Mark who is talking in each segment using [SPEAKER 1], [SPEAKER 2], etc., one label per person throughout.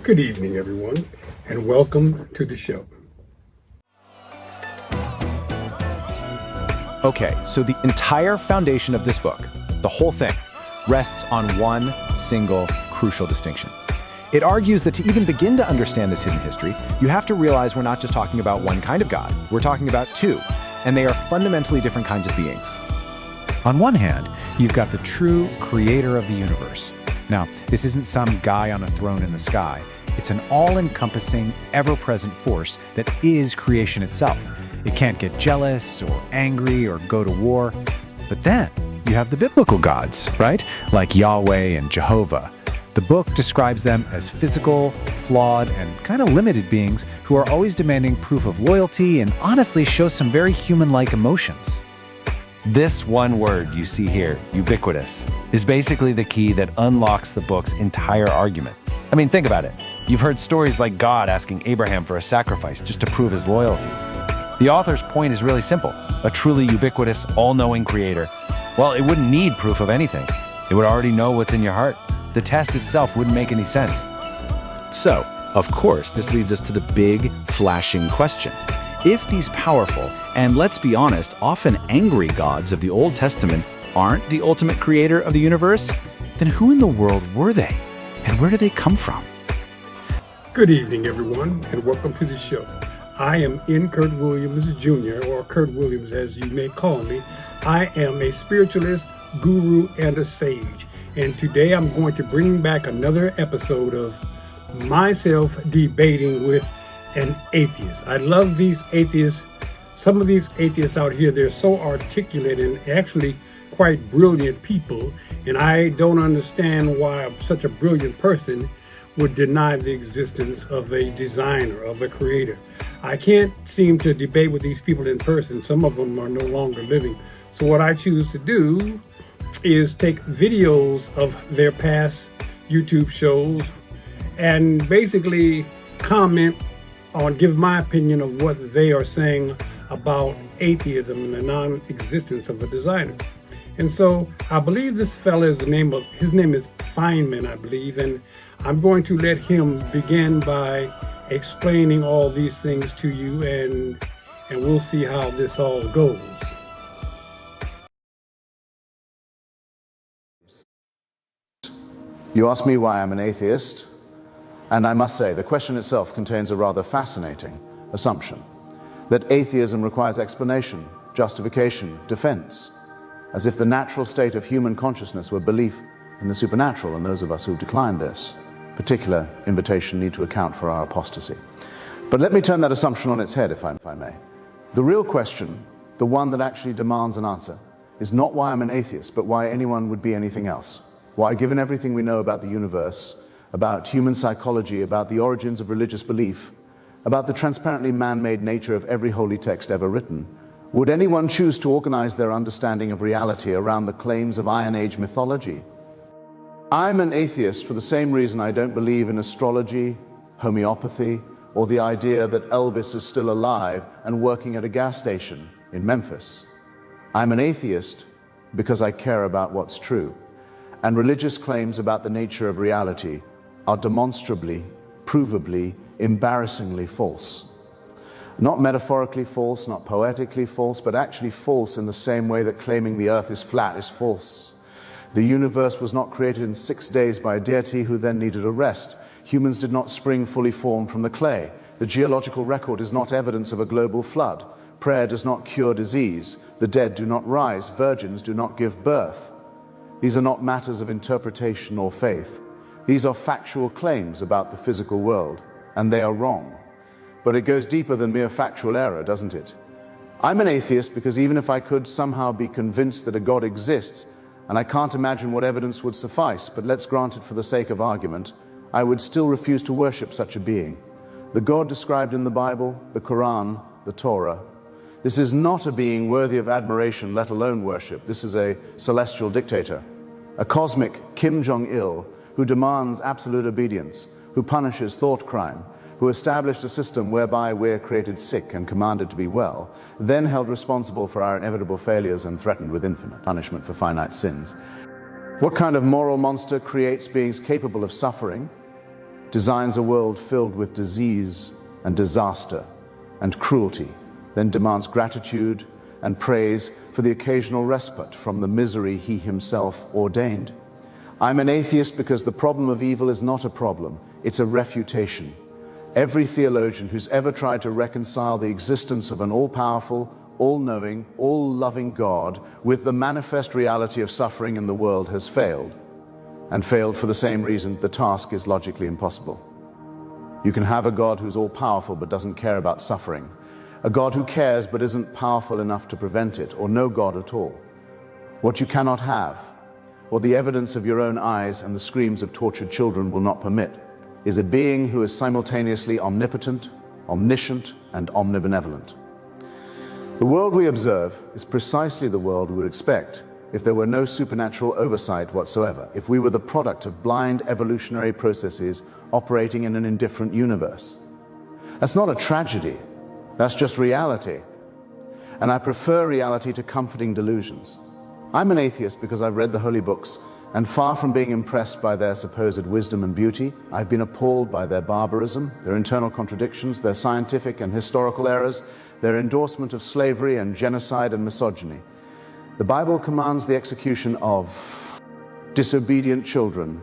[SPEAKER 1] Good evening, everyone, and welcome to the show.
[SPEAKER 2] Okay, so the entire foundation of this book, the whole thing, rests on one single crucial distinction. It argues that to even begin to understand this hidden history, you have to realize we're not just talking about one kind of God, we're talking about two, and they are fundamentally different kinds of beings. On one hand, you've got the true creator of the universe. Now, this isn't some guy on a throne in the sky. It's an all-encompassing, ever-present force that is creation itself. It can't get jealous or angry or go to war. But then you have the biblical gods, right? Like Yahweh and Jehovah. The book describes them as physical, flawed, and kind of limited beings who are always demanding proof of loyalty and honestly show some very human-like emotions.
[SPEAKER 3] This one word you see here, ubiquitous, is basically the key that unlocks the book's entire argument. I mean, think about it. You've heard stories like God asking Abraham for a sacrifice just to prove his loyalty. The author's point is really simple. A truly ubiquitous, all-knowing creator, well, it wouldn't need proof of anything. It would already know what's in your heart. The test itself wouldn't make any sense.
[SPEAKER 2] So, of course, this leads us to the big, flashing question. If these powerful, and let's be honest, often angry gods of the Old Testament aren't the ultimate creator of the universe, then who in the world were they? And where do they come from?
[SPEAKER 1] Good evening, everyone, and welcome to the show. I am Curt Williams Jr., or Curt Williams as you may call me. I am a spiritualist, guru, and a sage. And today I'm going to bring back another episode of myself debating with an atheist. I love these atheists. Some of these atheists out here, they're so articulate and actually quite brilliant people. And I don't understand why such a brilliant person would deny the existence of a designer, of a creator. I can't seem to debate with these people in person. Some of them are no longer living. So what I choose to do is take videos of their past YouTube shows and basically comment on, give my opinion of what they are saying about atheism and the non-existence of a designer. And so I believe this fella is his name is Feynman, I believe, and I'm going to let him begin by explaining all these things to you, and we'll see how this all goes.
[SPEAKER 4] You ask me why I'm an atheist, and I must say the question itself contains a rather fascinating assumption that atheism requires explanation, justification, defense, as if the natural state of human consciousness were belief in the supernatural, and those of us who've declined this particular invitation need to account for our apostasy. But let me turn that assumption on its head, if I may. The real question, the one that actually demands an answer, is not why I'm an atheist, but why anyone would be anything else. Why, given everything we know about the universe, about human psychology, about the origins of religious belief, about the transparently man-made nature of every holy text ever written, would anyone choose to organize their understanding of reality around the claims of Iron Age mythology? I'm an atheist for the same reason I don't believe in astrology, homeopathy, or the idea that Elvis is still alive and working at a gas station in Memphis. I'm an atheist because I care about what's true, and religious claims about the nature of reality are demonstrably, provably, embarrassingly false. Not metaphorically false, not poetically false, but actually false in the same way that claiming the earth is flat is false. The universe was not created in 6 days by a deity who then needed a rest. Humans did not spring fully formed from the clay. The geological record is not evidence of a global flood. Prayer does not cure disease. The dead do not rise. Virgins do not give birth. These are not matters of interpretation or faith. These are factual claims about the physical world, and they are wrong. But it goes deeper than mere factual error, doesn't it? I'm an atheist because even if I could somehow be convinced that a God exists, and I can't imagine what evidence would suffice, but let's grant it for the sake of argument, I would still refuse to worship such a being. The God described in the Bible, the Quran, the Torah, this is not a being worthy of admiration, let alone worship. This is a celestial dictator, a cosmic Kim Jong-il who demands absolute obedience, who punishes thought crime, who established a system whereby we're created sick and commanded to be well, then held responsible for our inevitable failures and threatened with infinite punishment for finite sins. What kind of moral monster creates beings capable of suffering, designs a world filled with disease and disaster and cruelty, then demands gratitude and praise for the occasional respite from the misery he himself ordained. I'm an atheist because the problem of evil is not a problem, it's a refutation. Every theologian who's ever tried to reconcile the existence of an all-powerful, all-knowing, all-loving God with the manifest reality of suffering in the world has failed. And failed for the same reason the task is logically impossible. You can have a God who's all-powerful but doesn't care about suffering, a God who cares but isn't powerful enough to prevent it, or no God at all. What you cannot have, what the evidence of your own eyes and the screams of tortured children will not permit, is a being who is simultaneously omnipotent, omniscient, and omnibenevolent. The world we observe is precisely the world we would expect if there were no supernatural oversight whatsoever, if we were the product of blind evolutionary processes operating in an indifferent universe. That's not a tragedy, that's just reality. And I prefer reality to comforting delusions. I'm an atheist because I've read the holy books, and far from being impressed by their supposed wisdom and beauty, I've been appalled by their barbarism, their internal contradictions, their scientific and historical errors, their endorsement of slavery and genocide and misogyny. The Bible commands the execution of disobedient children,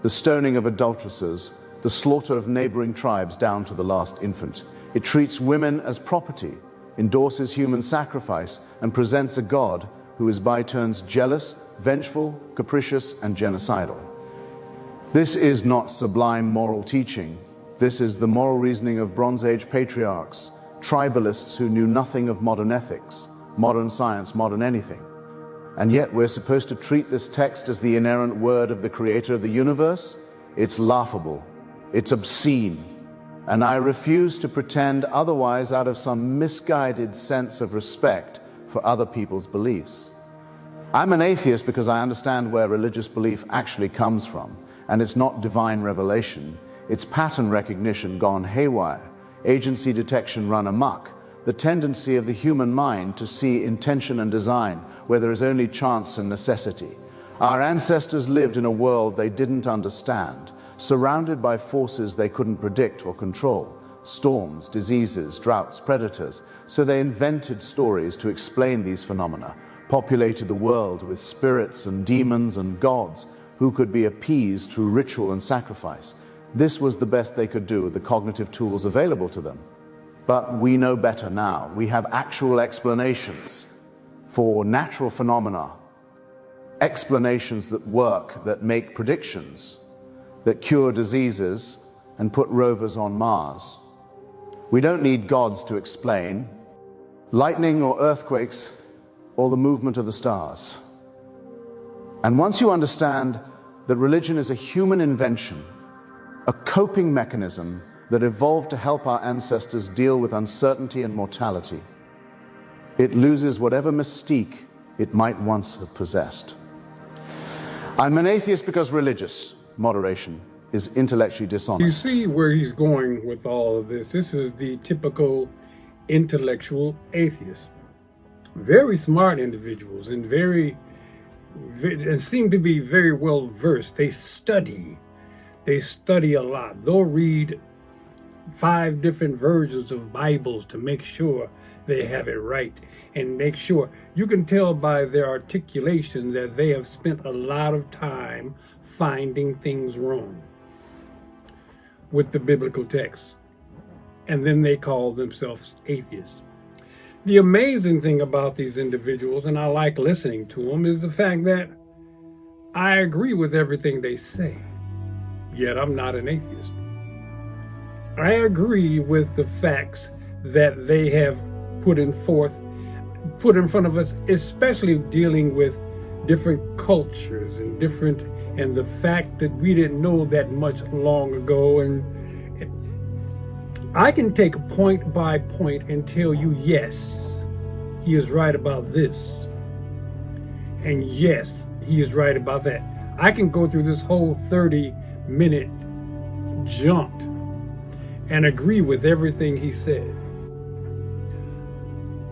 [SPEAKER 4] the stoning of adulteresses, the slaughter of neighboring tribes down to the last infant. It treats women as property, endorses human sacrifice, and presents a God who is by turns jealous, vengeful, capricious, and genocidal. This is not sublime moral teaching. This is the moral reasoning of Bronze Age patriarchs, tribalists who knew nothing of modern ethics, modern science, modern anything. And yet we're supposed to treat this text as the inerrant word of the creator of the universe? It's laughable. It's obscene. And I refuse to pretend otherwise out of some misguided sense of respect for other people's beliefs. I'm an atheist because I understand where religious belief actually comes from, and it's not divine revelation. It's pattern recognition gone haywire, agency detection run amok, the tendency of the human mind to see intention and design where there is only chance and necessity. Our ancestors lived in a world they didn't understand, surrounded by forces they couldn't predict or control, storms, diseases, droughts, predators. So they invented stories to explain these phenomena, populated the world with spirits and demons and gods who could be appeased through ritual and sacrifice. This was the best they could do with the cognitive tools available to them. But we know better now. We have actual explanations for natural phenomena, explanations that work, that make predictions, that cure diseases and put rovers on Mars. We don't need gods to explain lightning or earthquakes or the movement of the stars. And once you understand that religion is a human invention, a coping mechanism that evolved to help our ancestors deal with uncertainty and mortality, it loses whatever mystique it might once have possessed. I'm an atheist because religious moderation is intellectually dishonest.
[SPEAKER 1] You see where he's going with all of this. This is the typical intellectual atheist. Very smart individuals and seem to be very well versed. They study a lot. They'll read 5 different versions of Bibles to make sure they have it right, and make sure you can tell by their articulation that they have spent a lot of time finding things wrong with the biblical text, and then they call themselves atheists. The amazing thing about these individuals, and I like listening to them, is the fact that I agree with everything they say, yet I'm not an atheist. I agree with the facts that they have put in front of us, especially dealing with different cultures and the fact that we didn't know that much long ago. And I can take point by point and tell you, yes, he is right about this, and yes, he is right about that. I can go through this whole 30-minute jaunt and agree with everything he said.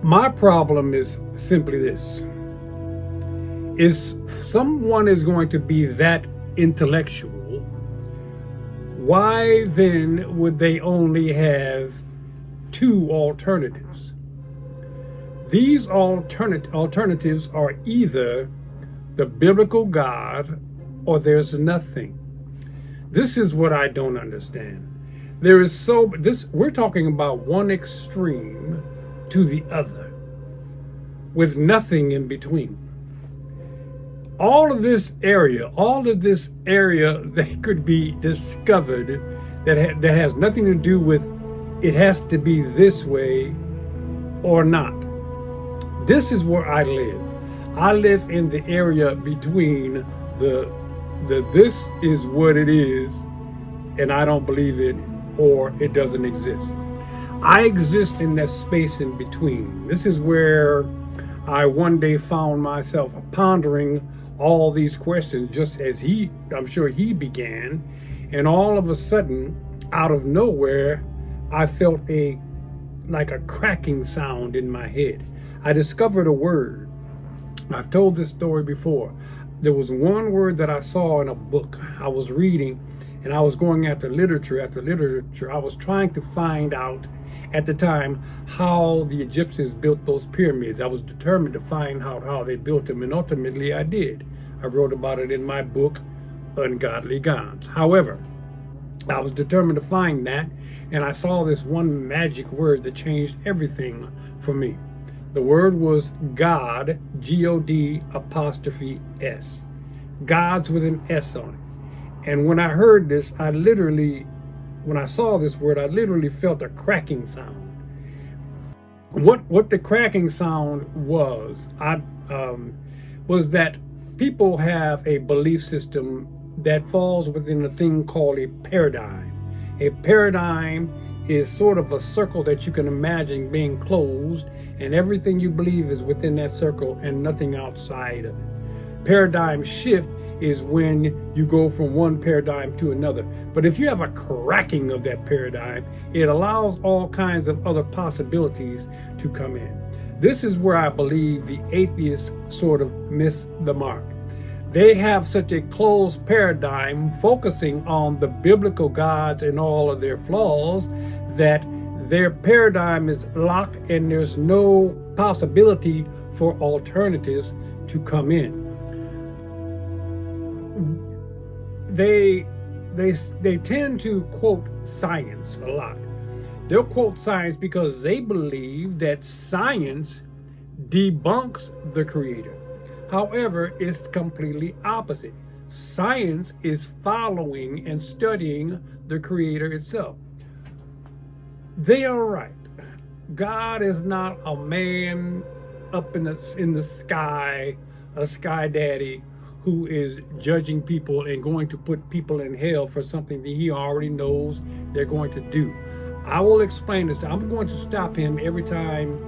[SPEAKER 1] My problem is simply this: if someone is going to be that intellectual, why then would they only have two alternatives? These alternatives are either the biblical God or there's nothing. This is what I don't understand. We're talking about one extreme to the other with nothing in between. All of this area that could be discovered that has nothing to do with it has to be this way or not. This is where I live. I live in the area between the this is what it is and I don't believe it, or it doesn't exist. I exist in that space in between. This is where I one day found myself pondering all these questions, just as I'm sure he began. And all of a sudden, out of nowhere, I felt like a cracking sound in my head. I discovered a word. I've told this story before. There was one word that I saw in a book I was reading, and I was going after literature. I was trying to find out at the time how the Egyptians built those pyramids. I was determined to find out how they built them, and ultimately I did. I wrote about it in my book, Ungodly Gods. However, I was determined to find that, and I saw this one magic word that changed everything for me. The word was God, G-O-D apostrophe S. Gods with an S on it. And when I heard this, when I saw this word, I literally felt a cracking sound. What the cracking sound was that people have a belief system that falls within a thing called a paradigm. A paradigm is sort of a circle that you can imagine being closed, and everything you believe is within that circle and nothing outside of it. Paradigm shift is when you go from one paradigm to another. But if you have a cracking of that paradigm, it allows all kinds of other possibilities to come in. This is where I believe the atheists sort of miss the mark. They have such a closed paradigm focusing on the biblical gods and all of their flaws that their paradigm is locked and there's no possibility for alternatives to come in. They tend to quote science a lot. They'll quote science because they believe that science debunks the creator. However, it's completely opposite. Science is following and studying the creator itself. They are right. God is not a man up in the sky, a sky daddy who is judging people and going to put people in hell for something that he already knows they're going to do. I will explain this. I'm going to stop him every time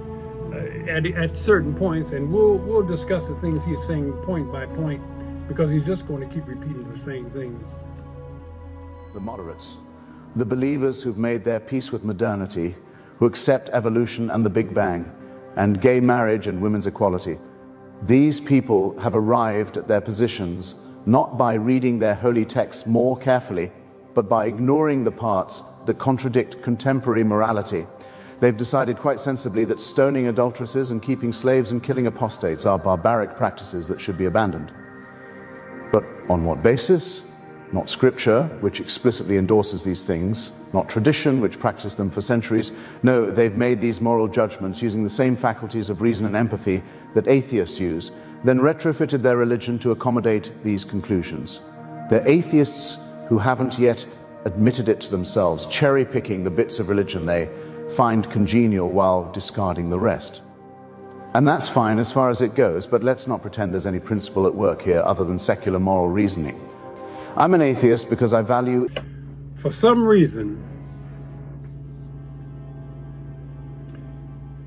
[SPEAKER 1] at certain points, and we'll discuss the things he's saying point by point, because he's just going to keep repeating the same things.
[SPEAKER 4] The moderates, the believers who've made their peace with modernity, who accept evolution and the Big Bang, and gay marriage and women's equality. These people have arrived at their positions not by reading their holy texts more carefully, but by ignoring the parts that contradict contemporary morality. They've decided quite sensibly that stoning adulteresses and keeping slaves and killing apostates are barbaric practices that should be abandoned. But on what basis? Not scripture, which explicitly endorses these things, not tradition, which practiced them for centuries. No, they've made these moral judgments using the same faculties of reason and empathy that atheists use, then retrofitted their religion to accommodate these conclusions. They're atheists who haven't yet admitted it to themselves, cherry-picking the bits of religion they find congenial while discarding the rest. And that's fine as far as it goes, but let's not pretend there's any principle at work here other than secular moral reasoning. I'm an atheist because I value...
[SPEAKER 1] For some reason,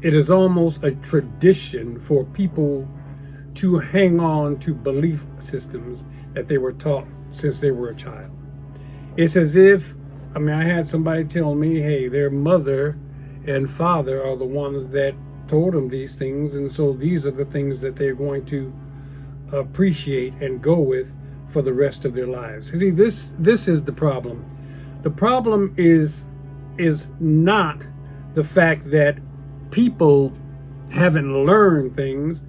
[SPEAKER 1] it is almost a tradition for people to hang on to belief systems that they were taught since they were a child. It's as if, I had somebody tell me, hey, their mother and father are the ones that told them these things, and so these are the things that they're going to appreciate and go with for the rest of their lives. See, this is the problem. The problem is not the fact that people haven't learned things.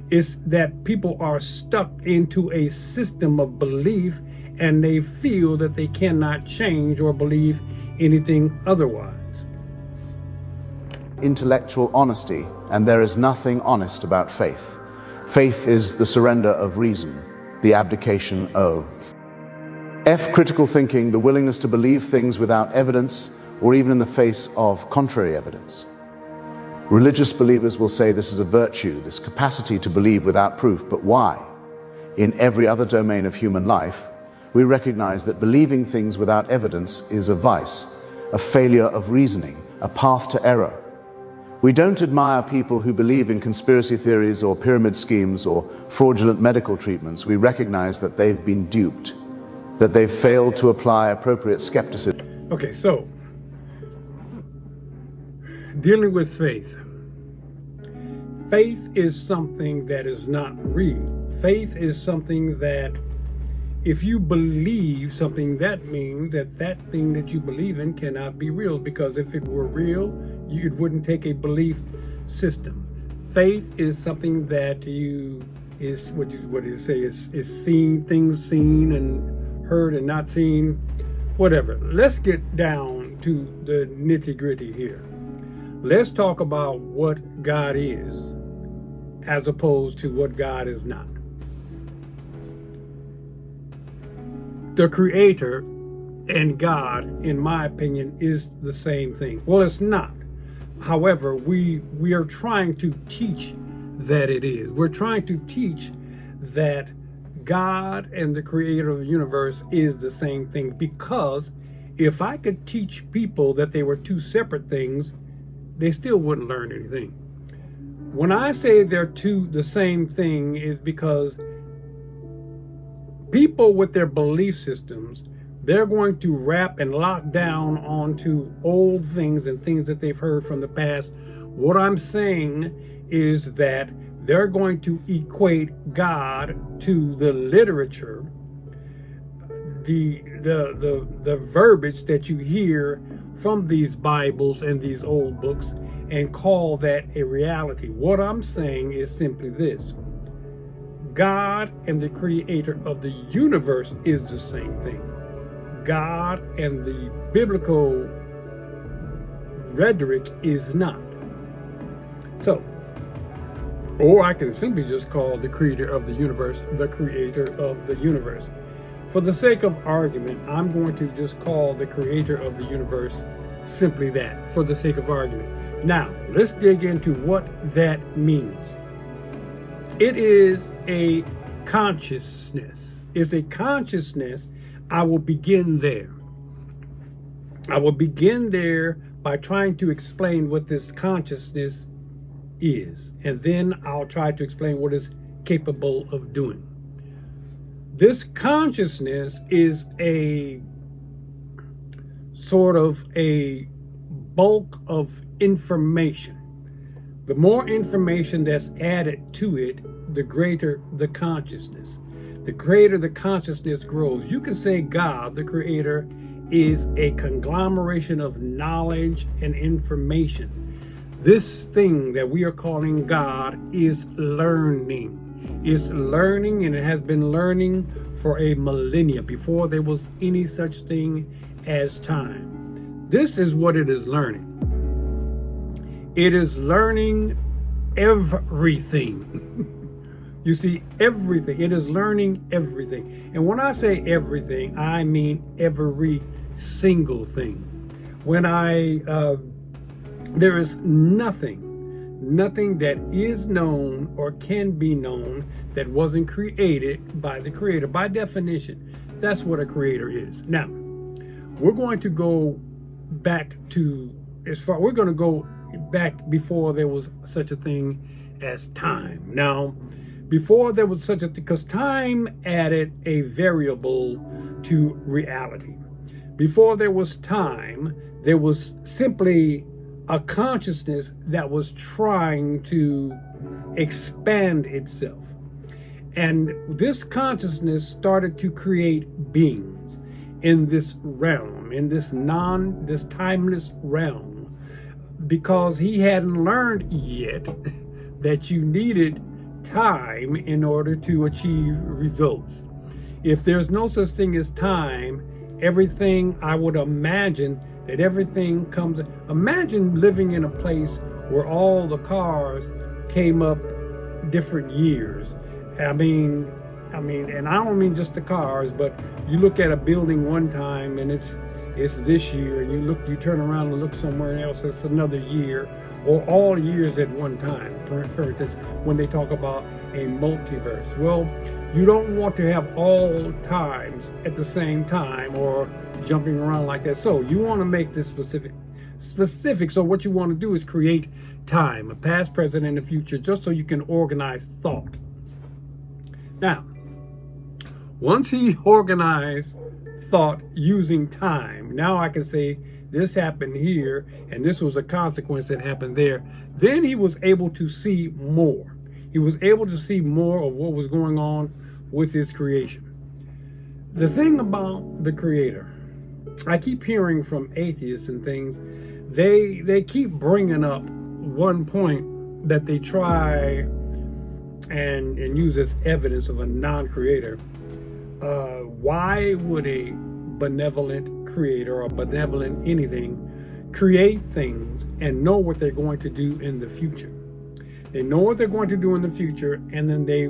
[SPEAKER 1] It's that people are stuck into a system of belief and they feel that they cannot change or believe anything otherwise.
[SPEAKER 4] Intellectual honesty, and there is nothing honest about faith. Faith is the surrender of reason, the abdication of. F, critical thinking, the willingness to believe things without evidence or even in the face of contrary evidence. Religious believers will say this is a virtue, this capacity to believe without proof, but why? In every other domain of human life, we recognize that believing things without evidence is a vice, a failure of reasoning, a path to error. We don't admire people who believe in conspiracy theories or pyramid schemes or fraudulent medical treatments. We recognize that they've been duped, that they've failed to apply appropriate skepticism.
[SPEAKER 1] Okay, so dealing with faith. Faith is something that is not real. Faith is something that if you believe something, that means that that thing that you believe in cannot be real, because if it were real, it wouldn't take a belief system. Faith is something that is seen, things seen and heard and not seen, whatever. Let's get down to the nitty-gritty here. Let's talk about what God is as opposed to what God is not. The Creator and God, in my opinion, is the same thing. Well, it's not. However, we are trying to teach that it is. We're trying to teach that God and the Creator of the universe is the same thing, because if I could teach people that they were two separate things, they still wouldn't learn anything. When I say they're the same thing is because people with their belief systems, they're going to wrap and lock down onto old things and things that they've heard from the past. What I'm saying is that they're going to equate God to the literature, the verbiage that you hear from these Bibles and these old books, and call that a reality. What I'm saying is simply this: God and the Creator of the universe is the same thing. God and the biblical rhetoric is not. So, or I can simply just call the Creator of the universe the Creator of the universe. For the sake of argument, I'm going to just call the Creator of the universe simply that, for the sake of argument. Now, let's dig into what that means. It is a consciousness. It's a consciousness. I will begin there. I will begin there by trying to explain what this consciousness is, and then I'll try to explain what it's capable of doing. This consciousness is a sort of a bulk of information. The more information that's added to it, the greater the consciousness. The greater the consciousness grows. You can say God, the Creator, is a conglomeration of knowledge and information. This thing that we are calling God is learning. It's learning, and it has been learning for a millennia, before there was any such thing as time. This is what it is learning. It is learning everything. You see, everything. It is learning everything. And when I say everything, I mean every single thing. When there is nothing that is known or can be known that wasn't created by the Creator. By definition, that's what a creator is. Now, we're going to go back to we're going to go back before there was such a thing as time. Now, before there was such a thing, because time added a variable to reality. Before there was time, there was simply a consciousness that was trying to expand itself. And this consciousness started to create beings. in this realm, in this timeless realm, because he hadn't learned yet that you needed time in order to achieve results. If there's no such thing as time, everything, I would imagine that everything comes. Imagine living in a place where all the cars came up different years. I mean, and I don't mean just the cars, but you look at a building one time and it's this year, and you turn around and look somewhere else, it's another year, or all years at one time. For instance, when they talk about a multiverse, well, you don't want to have all times at the same time or jumping around like that. So you want to make this specific. So what you want to do is create time, a past, present, and the future, just so you can organize thought. Now, once he organized thought using time, now I can say this happened here and this was a consequence that happened there. Then he was able to see more. He was able to see more of what was going on with his creation. The thing about the Creator, I keep hearing from atheists and things, they keep bringing up one point that they try and use as evidence of a non-creator. Why would a benevolent creator or benevolent anything create things and know what they're going to do in the future? They know what they're going to do in the future, and then they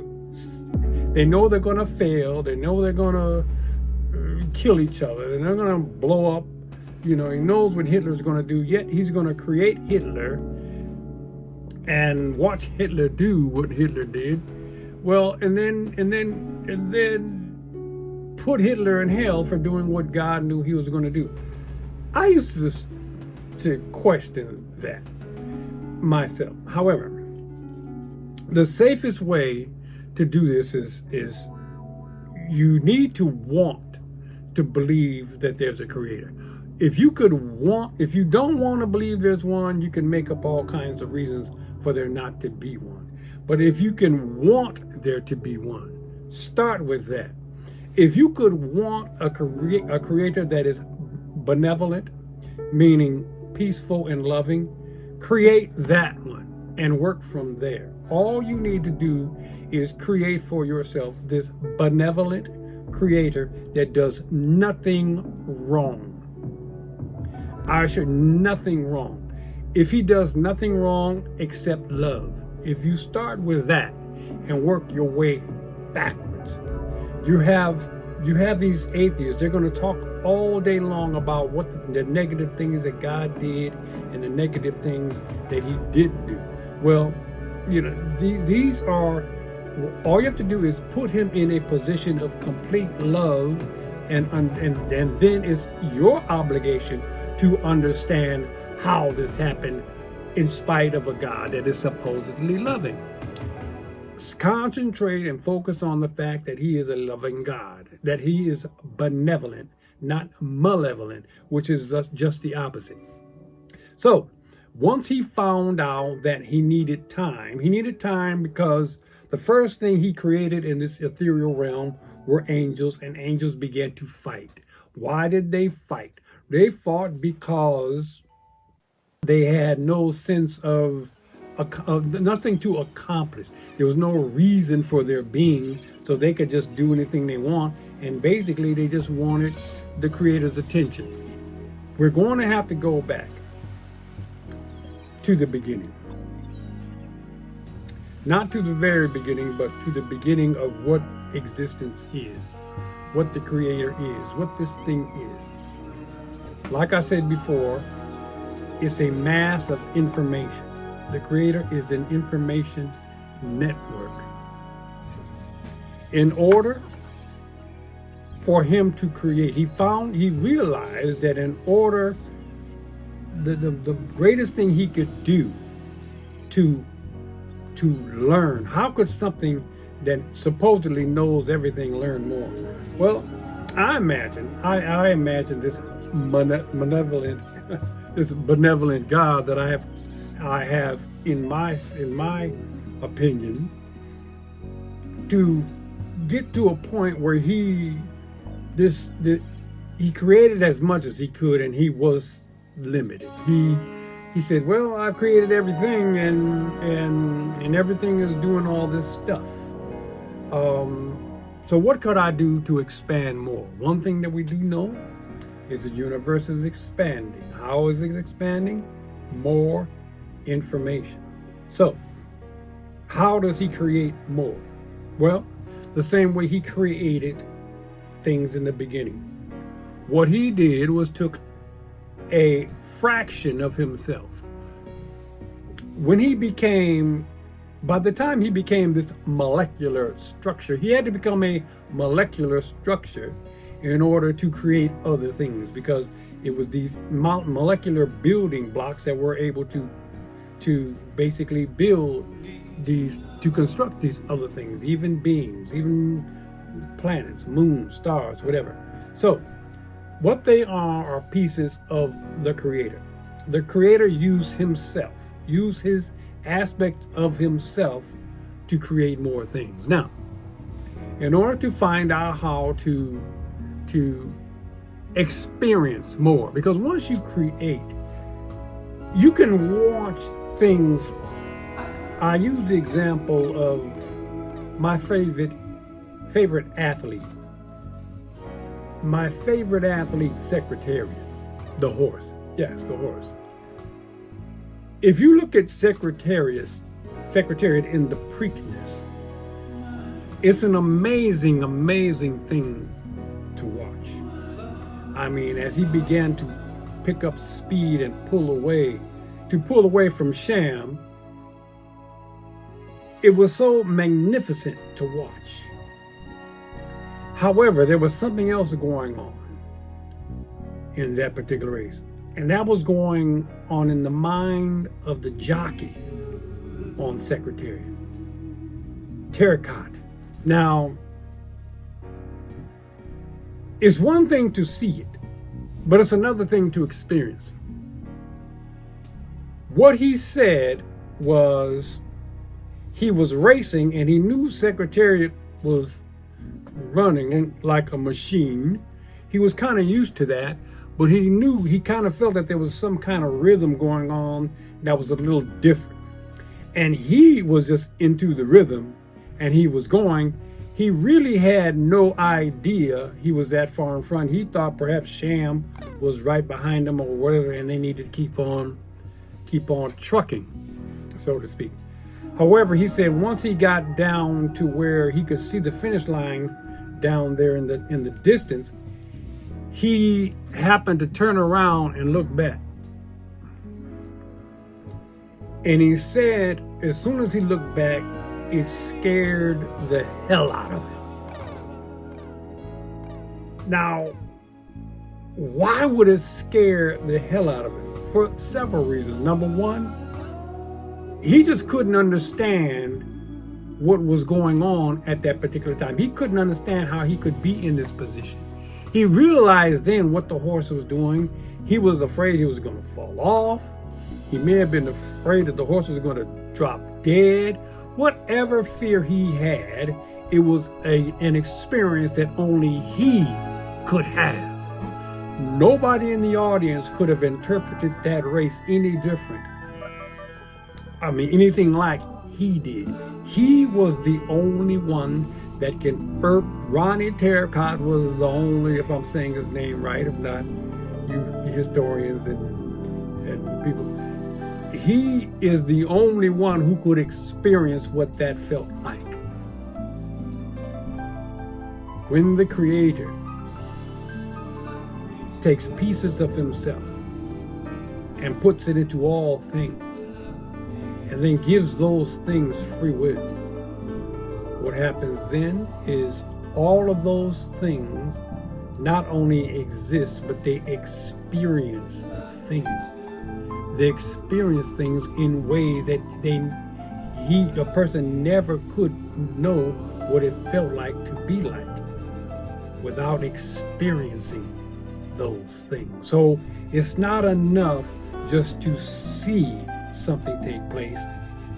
[SPEAKER 1] know they're going to fail. They know they're going to kill each other, and they're going to blow up. You know, he knows what Hitler's going to do, yet he's going to create Hitler and watch Hitler do what Hitler did. Well, and then put Hitler in hell for doing what God knew he was going to do. I used to question that myself. However, the safest way to do this is you need to want to believe that there's a creator. If you don't want to believe there's one, you can make up all kinds of reasons for there not to be one. But if you can want there to be one, start with that. If you could want a creator that is benevolent, meaning peaceful and loving, create that one and work from there. All you need to do is create for yourself this benevolent creator that does nothing wrong. Nothing wrong. If he does nothing wrong except love, if you start with that and work your way backwards, you have these atheists. They're going to talk all day long about what the negative things that God did and the negative things that he didn't do. Well, you know, these are, all you have to do is put him in a position of complete love, and then it's your obligation to understand how this happened in spite of a God that is supposedly loving. Concentrate and focus on the fact that he is a loving God, that he is benevolent, not malevolent, which is just the opposite. So once he found out that he needed time because the first thing he created in this ethereal realm were angels, and angels began to fight. Why did they fight? They fought because they had no sense of nothing to accomplish. There was no reason for their being, so they could just do anything they want, and basically they just wanted the Creator's attention. We're going to have to go back to the beginning. Not to the very beginning, but to the beginning of what existence is, what the Creator is, what this thing is. Like I said before, it's a mass of information. The Creator is an information network. In order for him to create, he realized that in order, the greatest thing he could do to learn, how could something that supposedly knows everything learn more? Well, I imagine this benevolent this benevolent God that I have in my opinion, to get to a point where he created as much as he could, and he was limited. He said, well, I've created everything, and everything is doing all this stuff. So what could I do to expand more? One thing that we do know is the universe is expanding. How is it expanding? More information. So how does he create more? Well, the same way he created things in the beginning. What he did was took a fraction of himself. By the time he became this molecular structure, he had to become a molecular structure in order to create other things, because it was these molecular building blocks that were able to basically build these, to construct these other things, even beings, even planets, moons, stars, whatever. So what they are pieces of the Creator. The Creator used his aspect of himself to create more things. Now, in order to find out how to experience more, because once you create, you can watch things. I use the example of my favorite athlete. My favorite athlete, Secretariat, the horse. Yes, the horse. If you look at Secretariat in the Preakness, it's an amazing, amazing thing to watch. I mean, as he began to pick up speed and pull away from Sham, it was so magnificent to watch. However, there was something else going on in that particular race. And that was going on in the mind of the jockey on Secretariat. Terracotta. Now, it's one thing to see it, but it's another thing to experience it. What he said was he was racing and he knew Secretariat was running like a machine. He was kind of used to that, but he kind of felt that there was some kind of rhythm going on that was a little different. And he was just into the rhythm, and he was going. He really had no idea he was that far in front. He thought perhaps Sham was right behind him or whatever, and they needed to keep on trucking, so to speak. However, he said once he got down to where he could see the finish line down there in the distance, he happened to turn around and look back. And he said as soon as he looked back, it scared the hell out of him. Now, why would it scare the hell out of him? For several reasons. Number one, he just couldn't understand what was going on at that particular time. He couldn't understand how he could be in this position. He realized then what the horse was doing. He was afraid he was going to fall off. He may have been afraid that the horse was going to drop dead. Whatever fear he had, it was an experience that only he could have. Nobody in the audience could have interpreted that race any different. I mean, anything like he did. He was the only one that can burp. Ronnie Terracott was the only, if I'm saying his name right, if not, you historians and people. He is the only one who could experience what that felt like. When the Creator takes pieces of himself and puts it into all things, and then gives those things free will, what happens then is all of those things not only exist, but they experience things. They experience things in ways that a person never could know what it felt like to be like without experiencing those things. So it's not enough just to see something take place.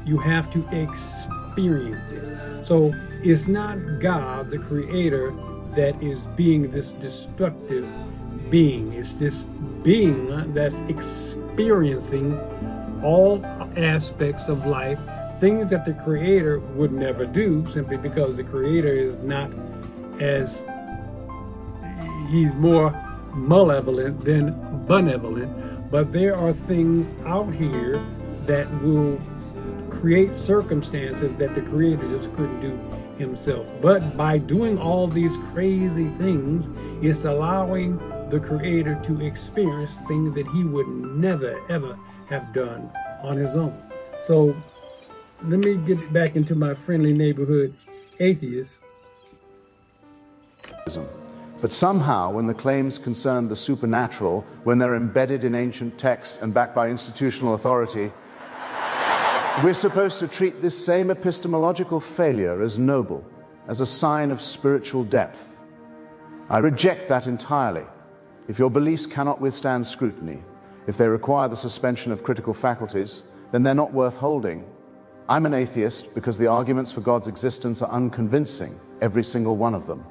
[SPEAKER 1] You have to experience it. So it's not God, the Creator, that is being this destructive being. It's this being that's experiencing all aspects of life, things that the Creator would never do, simply because the Creator is not as, he's more malevolent than benevolent. But there are things out here that will create circumstances that the Creator just couldn't do himself. But by doing all these crazy things, it's allowing the Creator to experience things that he would never ever have done on his own. So let me get back into my friendly neighborhood atheist.
[SPEAKER 4] But somehow, when the claims concern the supernatural, when they're embedded in ancient texts and backed by institutional authority, we're supposed to treat this same epistemological failure as noble, as a sign of spiritual depth. I reject that entirely. If your beliefs cannot withstand scrutiny, if they require the suspension of critical faculties, then they're not worth holding. I'm an atheist because the arguments for God's existence are unconvincing, every single one of them.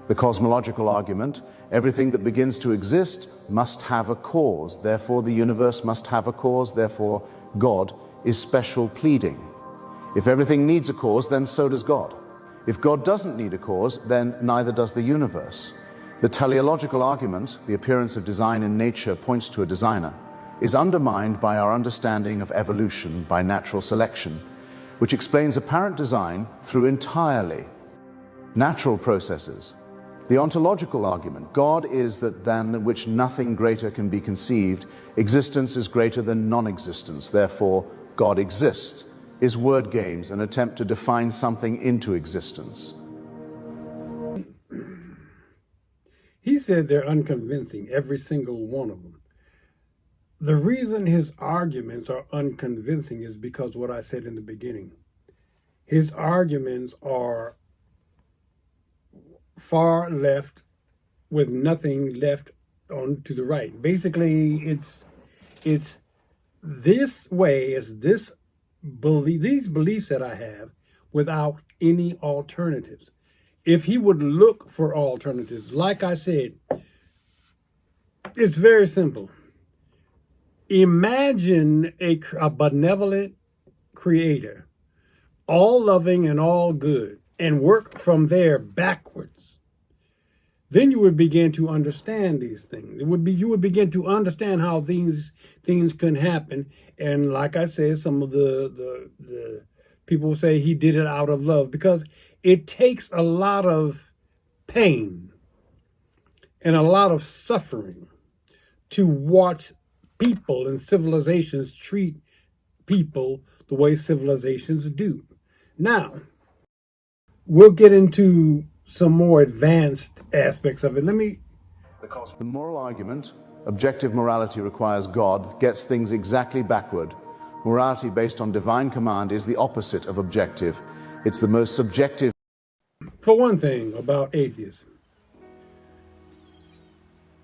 [SPEAKER 4] The cosmological argument, everything that begins to exist must have a cause, therefore the universe must have a cause, therefore God is special pleading. If everything needs a cause, then so does God. If God doesn't need a cause, then neither does the universe. The teleological argument, the appearance of design in nature points to a designer, is undermined by our understanding of evolution by natural selection, which explains apparent design through entirely natural processes. The ontological argument, God is that than which nothing greater can be conceived, existence is greater than non-existence, therefore God exists, is word games, an attempt to define something into existence.
[SPEAKER 1] He said they're unconvincing, every single one of them. The reason his arguments are unconvincing is because what I said in the beginning. His arguments are far left with nothing left on to the right. Basically, it's this way, it's this belief, these beliefs that I have without any alternatives. If he would look for alternatives, like I said, it's very simple. Imagine a benevolent creator, all loving and all good, and work from there backwards. Then you would begin to understand these things. You would begin to understand how these things can happen. And like I said, some of the people say he did it out of love, because it takes a lot of pain and a lot of suffering to watch people and civilizations treat people the way civilizations do. Now, we'll get into some more advanced aspects of it.
[SPEAKER 4] The moral argument, objective morality requires God, gets things exactly backward. Morality based on divine command is the opposite of objective. It's the most subjective.
[SPEAKER 1] For one thing about atheists,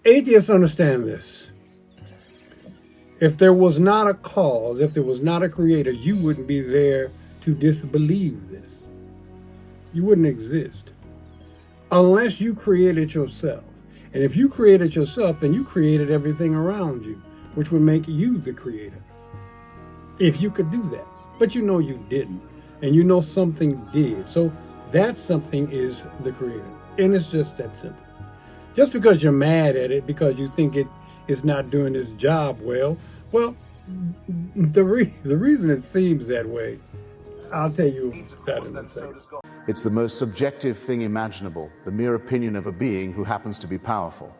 [SPEAKER 1] atheists understand this. If there was not a cause, if there was not a creator, you wouldn't be there to disbelieve this. You wouldn't exist unless you created yourself. And if you created yourself, then you created everything around you, which would make you the creator. If you could do that. But you know you didn't. And you know something did. So that something is the creator. And it's just that simple. Just because you're mad at it, because you think it is not doing its job well, the reason it seems that way, I'll tell you that in a second.
[SPEAKER 4] It's the most subjective thing imaginable, the mere opinion of a being who happens to be powerful.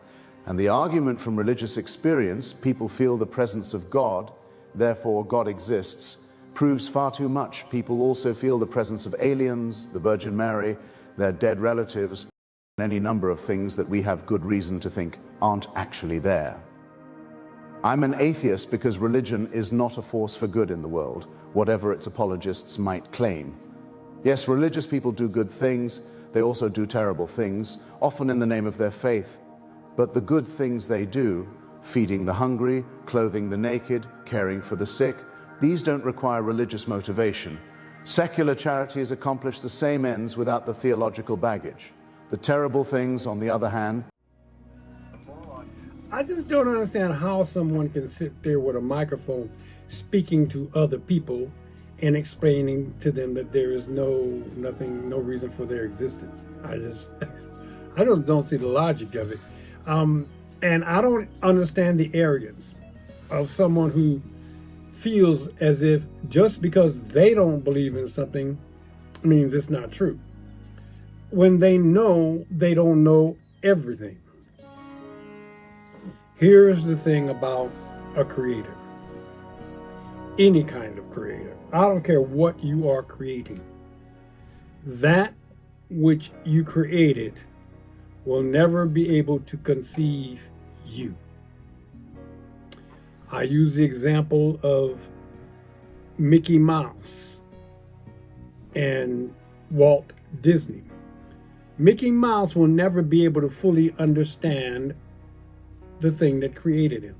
[SPEAKER 4] And the argument from religious experience, people feel the presence of God, therefore God exists, proves far too much. People also feel the presence of aliens, the Virgin Mary, their dead relatives, and any number of things that we have good reason to think aren't actually there. I'm an atheist because religion is not a force for good in the world, whatever its apologists might claim. Yes, religious people do good things. They also do terrible things, often in the name of their faith. But the good things they do, feeding the hungry, clothing the naked, caring for the sick, these don't require religious motivation. Secular charities accomplish the same ends without the theological baggage. The terrible things, on the other hand,
[SPEAKER 1] I just don't understand how someone can sit there with a microphone speaking to other people and explaining to them that there is no reason for their existence. I just don't see the logic of it. And I don't understand the arrogance of someone who feels as if just because they don't believe in something means it's not true, when they know they don't know everything. Here's the thing about a creator, any kind of creator. I don't care what you are creating. That which you created will never be able to conceive you. I use the example of Mickey Mouse and Walt Disney. Mickey Mouse will never be able to fully understand the thing that created him.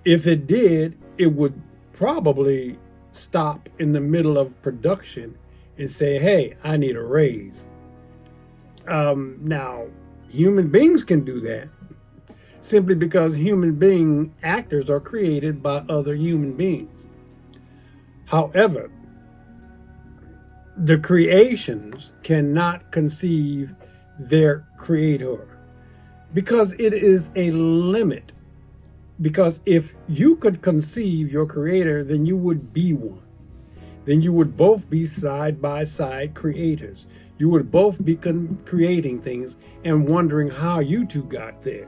[SPEAKER 1] If it did, it would probably stop in the middle of production and say, hey, I need a raise. Now, human beings can do that simply because human being actors are created by other human beings. However, the creations cannot conceive their creator because it is a limit. Because if you could conceive your creator, then you would be one. Then you would both be side by side creators. You would both be creating things and wondering how you two got there.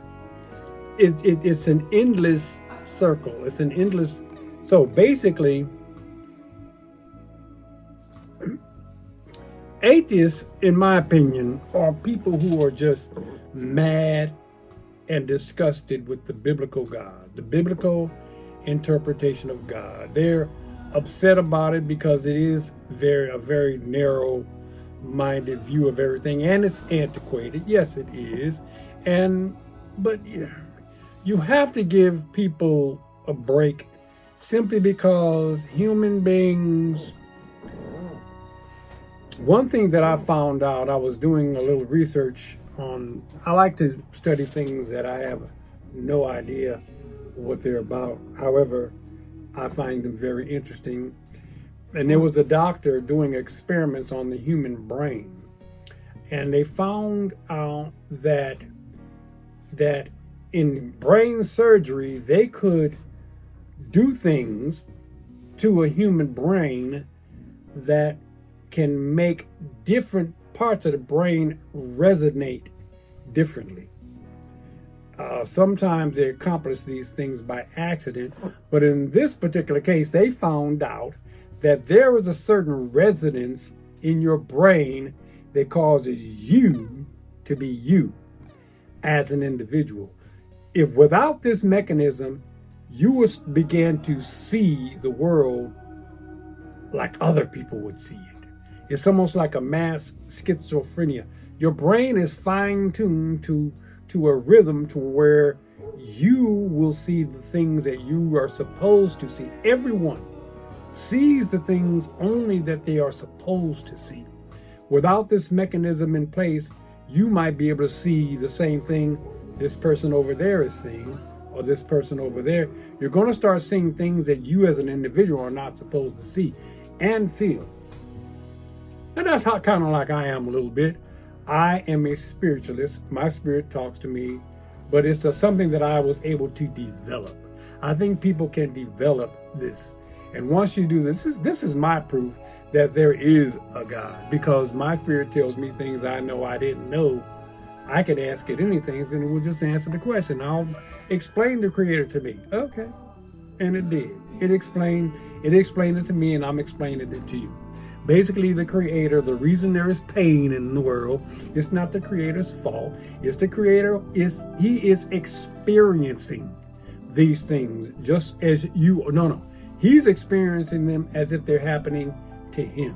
[SPEAKER 1] It's an endless circle. It's an endless. So basically, atheists, in my opinion, are people who are just mad and disgusted with the biblical God, the biblical interpretation of God. They're upset about it because it is a very narrow-minded view of everything, and it's antiquated. Yes, it is. But you have to give people a break simply because human beings. One thing that I found out, I was doing a little research on, I like to study things that I have no idea what they're about. However, I find them very interesting. And there was a doctor doing experiments on the human brain. And they found out that in brain surgery, they could do things to a human brain that can make different parts of the brain resonate differently. Sometimes they accomplish these things by accident, but in this particular case, they found out that there is a certain resonance in your brain that causes you to be you as an individual. If without this mechanism, you would begin to see the world like other people would see it. It's almost like a mass schizophrenia. Your brain is fine-tuned to a rhythm to where you will see the things that you are supposed to see. Everyone sees the things only that they are supposed to see. Without this mechanism in place, you might be able to see the same thing this person over there is seeing, or this person over there. You're going to start seeing things that you as an individual are not supposed to see and feel. And that's how kind of like I am a little bit. I am a spiritualist. My spirit talks to me, but it's something that I was able to develop. I think people can develop this. And once you do this is my proof that there is a God, because my spirit tells me things I know I didn't know. I could ask it anything and it will just answer the question. I'll explain the creator to me. Okay. And it did. It explained it to me, and I'm explaining it to you. Basically, the creator, the reason there is pain in the world, it's not the creator's fault. It's the creator, he is experiencing these things just as you, he's experiencing them as if they're happening to him.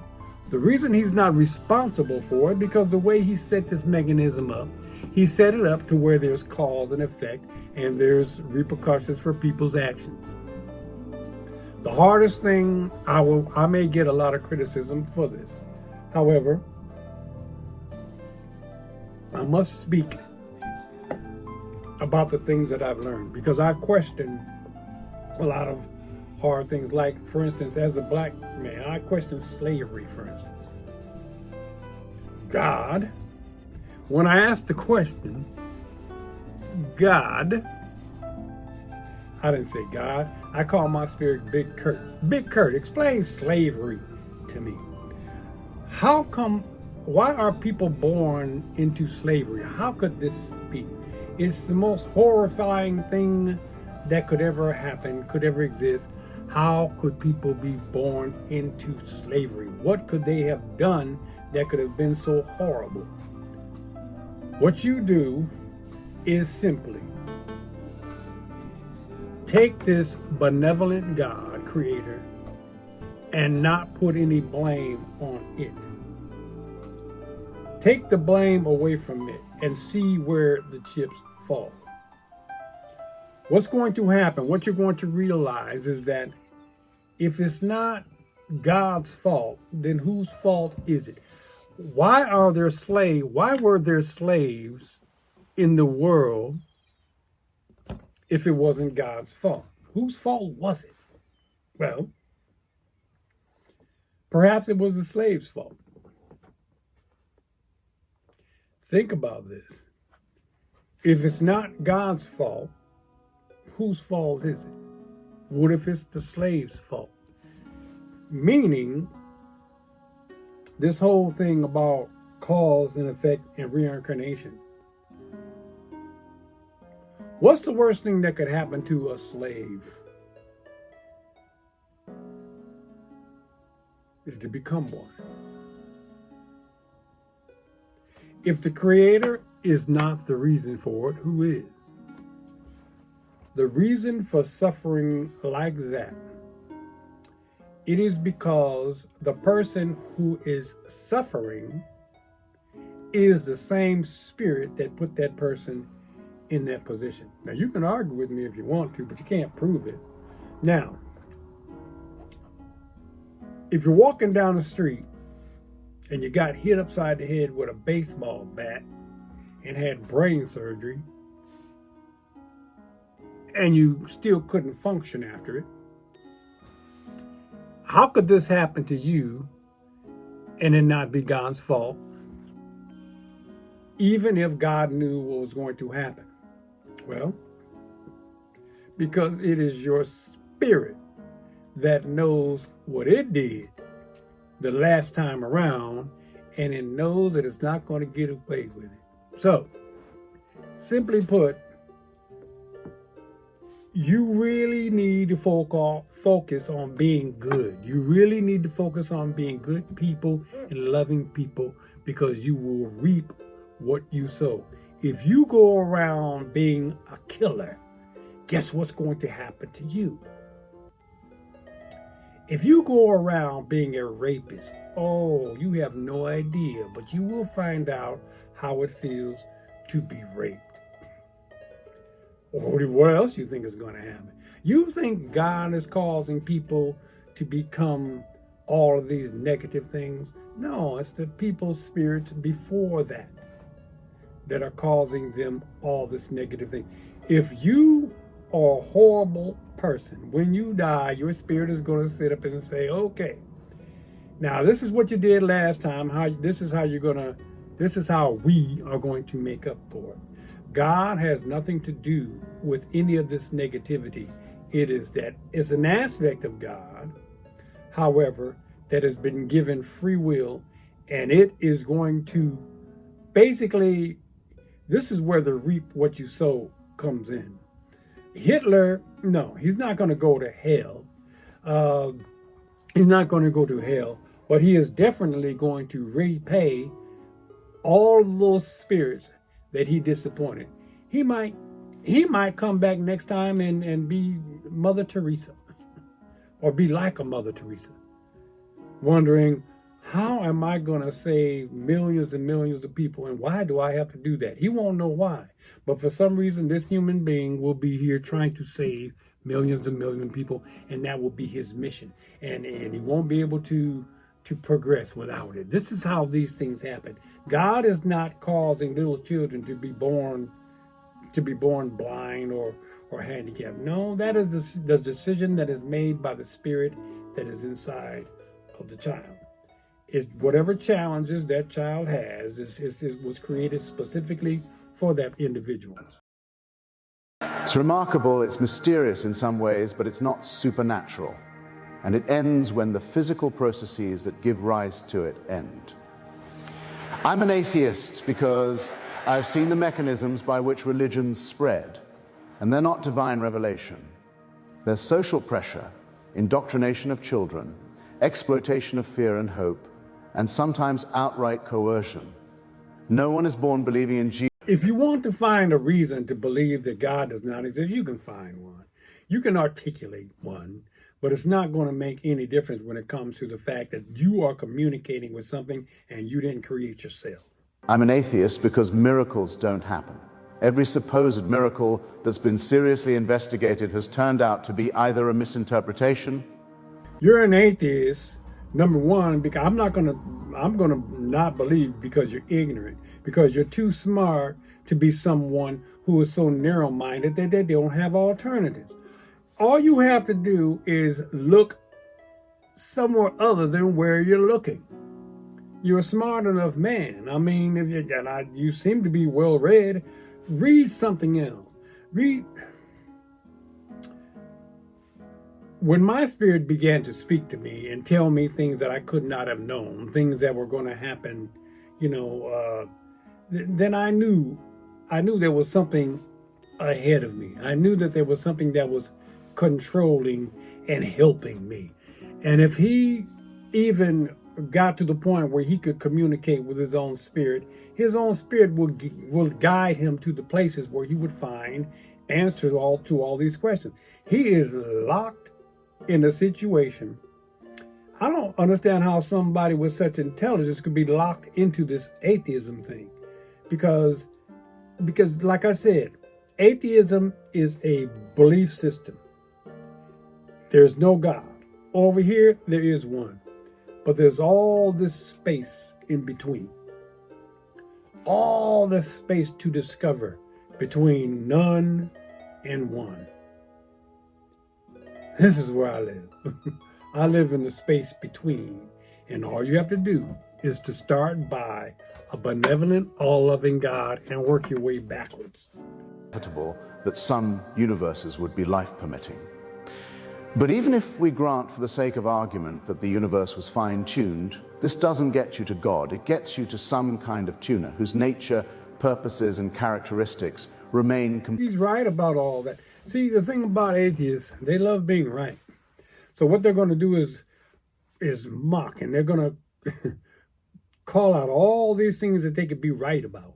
[SPEAKER 1] The reason he's not responsible for it, because the way he set this mechanism up, he set it up to where there's cause and effect, and there's repercussions for people's actions. The hardest thing, I may get a lot of criticism for this. However, I must speak about the things that I've learned, because I've questioned a lot of hard things. Like, for instance, as a black man, I question slavery, for instance. God, when I asked the question, God, I didn't say God, I call my spirit Big Curt. Big Curt, explain slavery to me. How come, why are people born into slavery? How could this be? It's the most horrifying thing that could ever happen, could ever exist. How could people be born into slavery? What could they have done that could have been so horrible? What you do is simply take this benevolent God, creator, and not put any blame on it. Take the blame away from it and see where the chips fall. What's going to happen, what you're going to realize is that if it's not God's fault, then whose fault is it? Why were there slaves in the world if it wasn't God's fault? Whose fault was it? Well, perhaps it was the slave's fault. Think about this. If it's not God's fault, whose fault is it? What if it's the slave's fault? Meaning, this whole thing about cause and effect and reincarnation. What's the worst thing that could happen to a slave? Is to become one. If the Creator is not the reason for it, who is? The reason for suffering like that, it is because the person who is suffering is the same spirit that put that person in that position. Now, you can argue with me if you want to, but you can't prove it. Now, if you're walking down the street and you got hit upside the head with a baseball bat and had brain surgery, and you still couldn't function after it, how could this happen to you and it not be God's fault, even if God knew what was going to happen? Well, because it is your spirit that knows what it did the last time around, and it knows that it's not going to get away with it. So, simply put, you really need to focus on being good. You really need to focus on being good people and loving people, because you will reap what you sow. If you go around being a killer, guess what's going to happen to you? If you go around being a rapist, oh, you have no idea, but you will find out how it feels to be raped. Or what else you think is going to happen? You think God is causing people to become all of these negative things? No, it's the people's spirits before that are causing them all this negative thing. If you are a horrible person, when you die, your spirit is going to sit up and say, okay, now this is what you did last time. This is how we are going to make up for it. God has nothing to do with any of this negativity. It's an aspect of God, however, that has been given free will, and it is going to basically, this is where the reap what you sow comes in. Hitler, no, he's not going to go to hell. He's not going to go to hell, but he is definitely going to repay all of those spirits that he disappointed. He might come back next time and be Mother Teresa, or be like a Mother Teresa, wondering, how am I going to save millions and millions of people, and why do I have to do that? He won't know why, but for some reason this human being will be here trying to save millions and millions of people, and that will be his mission, and he won't be able to progress without it. This is how these things happen. God is not causing little children to be born to be born blind or handicapped. No, that is the decision that is made by the spirit that is inside of the child. It's whatever challenges that child has was created specifically for that individual.
[SPEAKER 4] It's remarkable, it's mysterious in some ways, but it's not supernatural. And it ends when the physical processes that give rise to it end. I'm an atheist because I've seen the mechanisms by which religions spread, and they're not divine revelation. They're social pressure, indoctrination of children, exploitation of fear and hope, and sometimes outright coercion. No one is born believing in Jesus.
[SPEAKER 1] If you want to find a reason to believe that God does not exist, you can find one. You can articulate one, but it's not going to make any difference when it comes to the fact that you are communicating with something and you didn't create yourself.
[SPEAKER 4] I'm an atheist because miracles don't happen. Every supposed miracle that's been seriously investigated has turned out to be either a misinterpretation.
[SPEAKER 1] You're an atheist, number one, because I'm gonna not believe because you're ignorant, because you're too smart to be someone who is so narrow-minded that they don't have alternatives. All you have to do is look somewhere other than where you're looking. You're a smart enough man. I mean, you seem to be well-read. Read something else. When my spirit began to speak to me and tell me things that I could not have known, things that were going to happen, then I knew there was something ahead of me. I knew that there was something that was controlling and helping me. And if he even got to the point where he could communicate with his own spirit will guide him to the places where he would find answers to all these questions. He is locked in a situation. I don't understand how somebody with such intelligence could be locked into this atheism thing. Because like I said, atheism is a belief system. There's no God. Over here, there is one. But there's all this space in between. All this space to discover between none and one. This is where I live. I live in the space between. And all you have to do is to start by a benevolent, all-loving God and work your way backwards.
[SPEAKER 4] Inevitable that some universes would be life-permitting. But even if we grant for the sake of argument that the universe was fine-tuned, this doesn't get you to God. It gets you to some kind of tuner whose nature, purposes, and characteristics remain
[SPEAKER 1] He's right about all that. See, the thing about atheists, they love being right. So what they're going to do is mock, and they're going to call out all these things that they could be right about.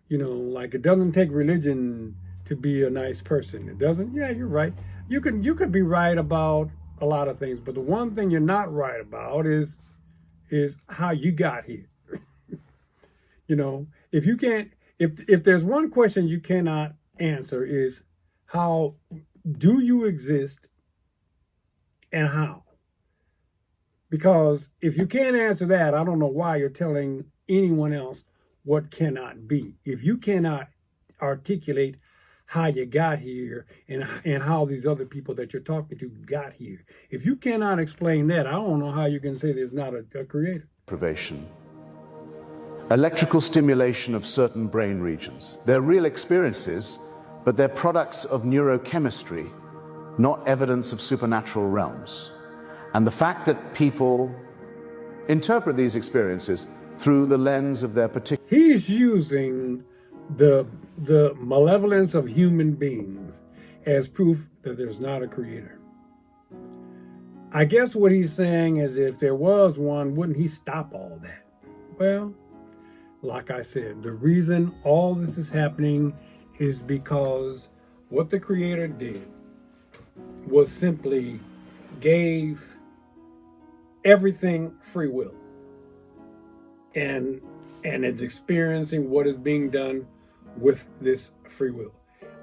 [SPEAKER 1] Like it doesn't take religion to be a nice person. It doesn't? Yeah, you're right. You could be right about a lot of things, but the one thing you're not right about is how you got here. If there's one question you cannot answer is how do you exist and how? Because if you can't answer that, I don't know why you're telling anyone else what cannot be. If you cannot articulate how you got here and how these other people that you're talking to got here. If you cannot explain that, I don't know how you can say there's not a creator.
[SPEAKER 4] Deprivation. Electrical stimulation of certain brain regions. They're real experiences, but they're products of neurochemistry, not evidence of supernatural realms. And the fact that people interpret these experiences through the lens of their particular...
[SPEAKER 1] He's using the malevolence of human beings as proof that there's not a creator. I guess what he's saying is if there was one, wouldn't he stop all that? Well, like I said, the reason all this is happening is because what the creator did was simply gave everything free will. And it's experiencing what is being done with this free will.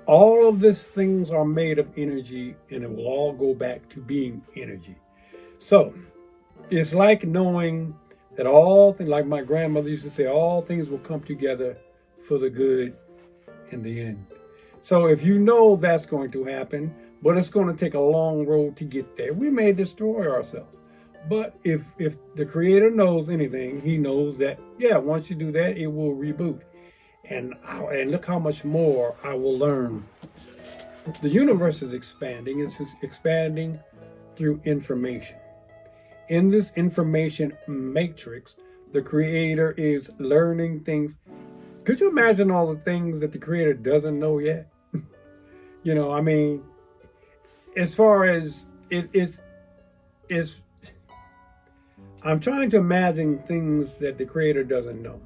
[SPEAKER 1] All of these things are made of energy, and it will all go back to being energy. So it's like knowing that all things, like my grandmother used to say, all things will come together for the good in the end. So if you know that's going to happen, but it's going to take a long road to get there, we may destroy ourselves. But if the Creator knows anything, he knows that, yeah, once you do that, it will reboot. And look how much more I will learn. The universe is expanding. It's expanding through information. In this information matrix, the Creator is learning things. Could you imagine all the things that the Creator doesn't know yet? You know, I mean, as far as it is, I'm trying to imagine things that the Creator doesn't know.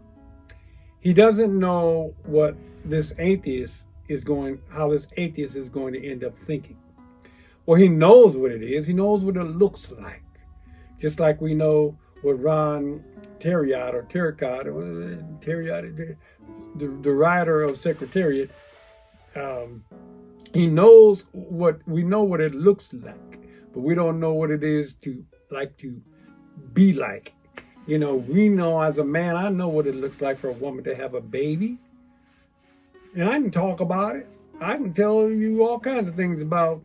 [SPEAKER 1] He doesn't know what this atheist how this atheist is going to end up thinking. Well, he knows what it is. He knows what it looks like. Just like we know what Ron Terriot, the writer of Secretariat, we know what it looks like, but we don't know what it is to be like. You know, we know as a man, I know what it looks like for a woman to have a baby. And I can talk about it. I can tell you all kinds of things about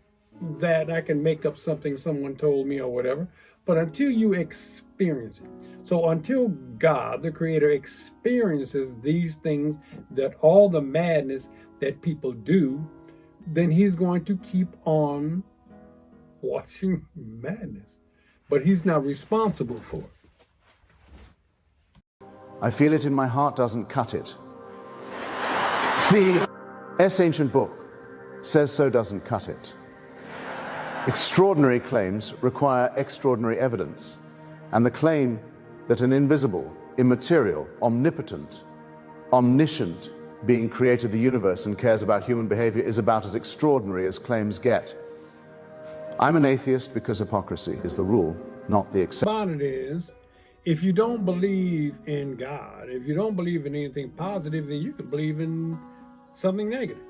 [SPEAKER 1] that. I can make up something someone told me or whatever. But until you experience it. So until God, the Creator, experiences these things, that all the madness that people do, then he's going to keep on watching madness. But he's not responsible for it.
[SPEAKER 4] I feel it in my heart doesn't cut it. The Ancient Book says so doesn't cut it. Extraordinary claims require extraordinary evidence, and the claim that an invisible, immaterial, omnipotent, omniscient being created the universe and cares about human behavior is about as extraordinary as claims get. I'm an atheist because hypocrisy is the rule, not the exception.
[SPEAKER 1] About it is, if you don't believe in God, if you don't believe in anything positive, then you can believe in something negative.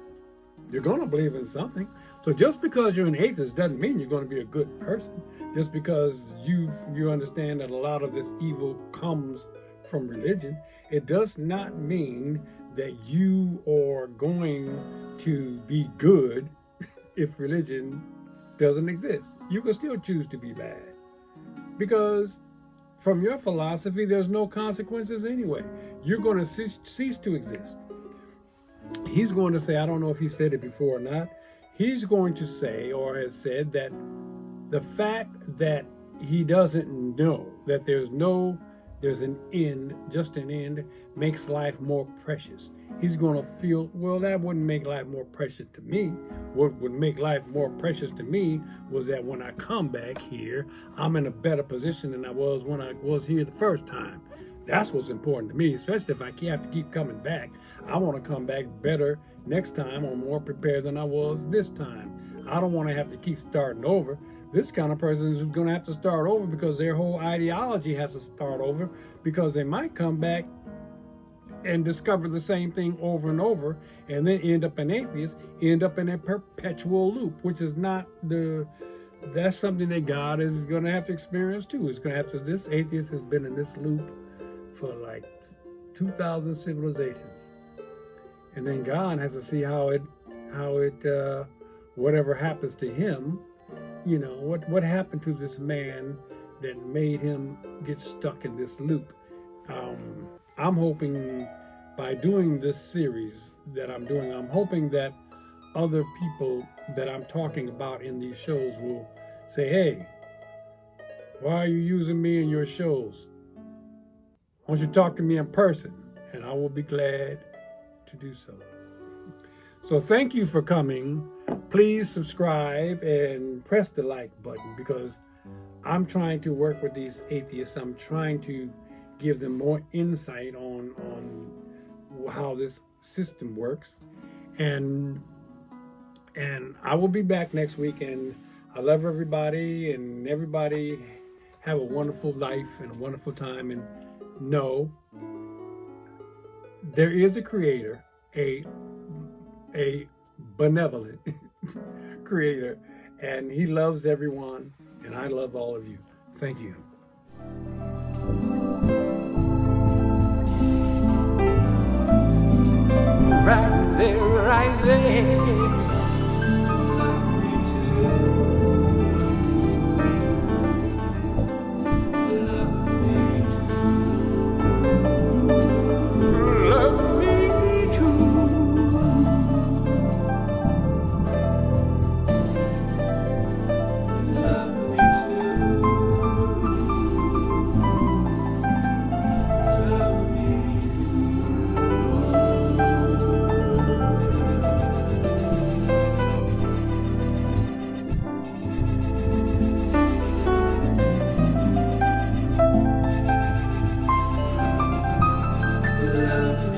[SPEAKER 1] You're going to believe in something. So just because you're an atheist doesn't mean you're going to be a good person. Just because you understand that a lot of this evil comes from religion, it does not mean that you are going to be good if religion doesn't exist. You can still choose to be bad. Because from your philosophy, there's no consequences anyway. You're going to cease to exist. He's going to say, I don't know if he said it before or not, he's going to say or has said that the fact that he doesn't know that there's an end, just an end, makes life more precious. He's going to feel, well, that wouldn't make life more precious to me. What would make life more precious to me was that when I come back here, I'm in a better position than I was when I was here the first time. That's what's important to me, especially if I have to keep coming back. I want to come back better next time or more prepared than I was this time. I don't want to have to keep starting over. This kind of person is going to have to start over because their whole ideology has to start over, because they might come back and discover the same thing over and over and then end up an atheist, end up in a perpetual loop, which is not that's something that God is going to have to experience too. It's going to have to, this atheist has been in this loop for like 2,000 civilizations. And then God has to see how it whatever happens to him, you know, what happened to this man that made him get stuck in this loop. I'm hoping by doing this series that I'm doing, I'm hoping that other people that I'm talking about in these shows will say, hey, why are you using me in your shows? Why don't you talk to me in person? And I will be glad to do so. So thank you for coming. Please subscribe and press the like button, because I'm trying to work with these atheists. I'm trying to give them more insight on how this system works. And I will be back next week, and I love everybody, and everybody have a wonderful life and a wonderful time. And know there is a creator, a benevolent creator, and he loves everyone, and I love all of you. Thank you.
[SPEAKER 5] Right there, right there.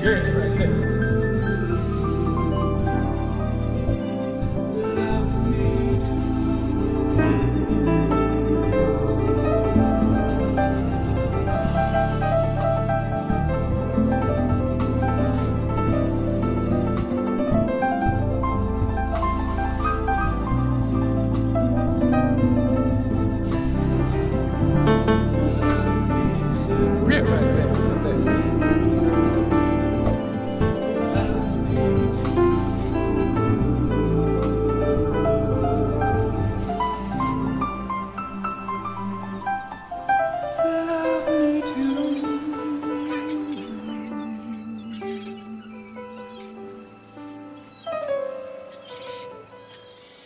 [SPEAKER 1] Yes, right there. Yeah, right there. Right there.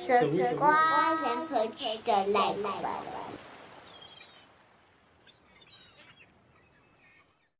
[SPEAKER 5] Subscribe and push the like button.